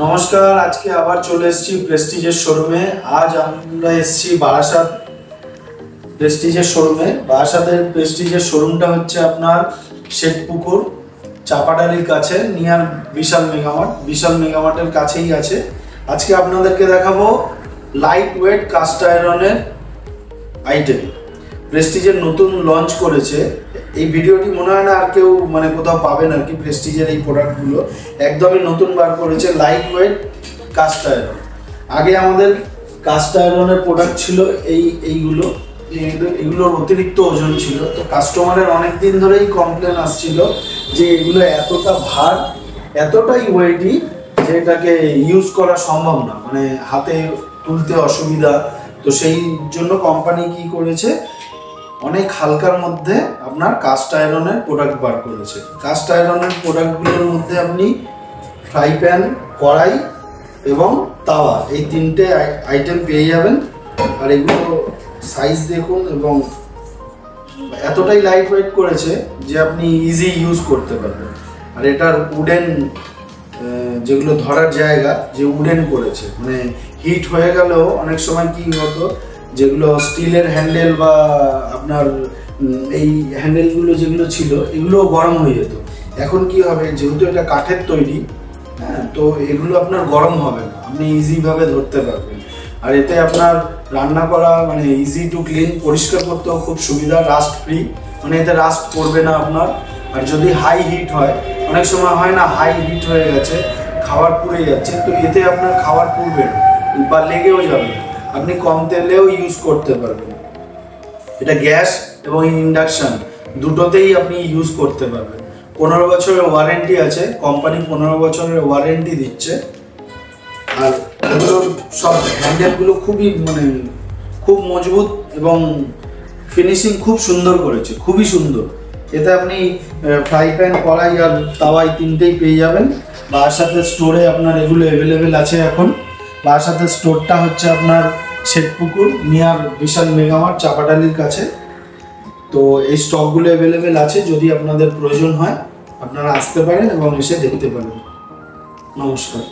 নমস্কার, আজকে আবার চলে এসেছি প্রেস্টিজের শোরুমে। আজ আমরা এসেছি বারাসাত প্রেস্টিজের শোরুমে। বারাসাতের প্রেস্টিজের শোরুমটা হচ্ছে আপনার শেঠপুকুর চাপাডালির কাছে, নিয়ার বিশাল মেগামার্ট। বিশাল মেগামার্টের কাছেই আছে। আজকে আপনাদেরকে দেখাবো লাইট ওয়েট কাস্ট আয়রনের আইটেম। প্রেস্টিজের নতুন লঞ্চ করেছে। এই ভিডিওটি মনে হয় না আর কেউ কোথাও পাবেন আর কি। প্রেস্টিজের এই প্রোডাক্টগুলো একদমই নতুন বার করেছে, লাইট ওয়েট কাস্ট আয়রন। আগে আমাদের কাস্ট আয়রনের প্রোডাক্ট ছিল এগুলোর অতিরিক্ত ওজন ছিল। তো কাস্টমারের অনেক দিন ধরেই কমপ্লেন আসছিল যে এগুলো এতটা ভার, এতটাই ওয়েটি যে এটাকে ইউজ করা সম্ভব না, হাতে তুলতে অসুবিধা। তো সেই জন্য কোম্পানি কি করেছে, অনেক হালকার মধ্যে আপনার কাস্ট আয়রনের প্রোডাক্ট বার করেছে। কাস্ট আয়রনের প্রোডাক্টগুলোর মধ্যে আপনি ফ্রাই প্যান, কড়াই এবং তাওয়া, এই তিনটে আইটেম পেয়ে যাবেন। আর এগুলো সাইজ দেখুন, এবং এতটাই লাইট ওয়েট করেছে যে আপনি ইজি ইউজ করতে পারবেন। আর এটার উডেন যেগুলো ধরার জায়গা, যে উডেন করেছে, হিট হয়ে গেলেও অনেক সময় কি হতো, যেগুলো স্টিলের হ্যান্ডেল বা আপনার এই হ্যান্ডেলগুলো যেগুলো ছিল এগুলো গরম হয়ে যেত। এখন কি হবে, যেহেতু এটা কাঠের তৈরি, তো এগুলো আপনার গরম হবে না, আপনি ইজিভাবে ধরতে পারবেন। আর এতে আপনার রান্না করা ইজি টু ক্লিন, পরিষ্কার করতেও খুব সুবিধা, রাস্ট ফ্রি, এতে রাস্ট পড়বে না আপনার। আর যদি হাই হিট হয়, অনেক সময় হয় না, হাই হিট হয়ে গেছে, খাবার পুড়ে যাচ্ছে, তো এতে আপনার খাবার পুড়বে না বা লেগেও যাবে না, আপনি কম তেলেও ইউজ করতে পারবেন। এটা গ্যাস এবং ইন্ডাকশান দুটোতেই আপনি ইউজ করতে পারবেন। 15 বছরের ওয়ারেন্টি আছে, কোম্পানি 15 বছরের ওয়ারেন্টি দিচ্ছে। আর এগুলোর সব হ্যান্ডেলগুলো খুবই খুব মজবুত এবং ফিনিশিং খুব সুন্দর করেছে, খুবই সুন্দর। এতে আপনি ফ্রাই প্যান, কড়াই আর তাওয়াই তিনটেই পেয়ে যাবেন। বারাসাতের স্টোরে আপনার এগুলো অ্যাভেলেবেল আছে এখন। বারাসাতের স্টোরটা হচ্ছে আপনার শেঠপুকুর, নিয়ার বিশাল মেগামার্ট, চাপাডালির কাছে। তো এই স্টকগুলো অ্যাভেলেবেল আছে, যদি আপনাদের প্রয়োজন হয় আপনারা আসতে পারেন এবং এসে দেখতে পারেন। নমস্কার।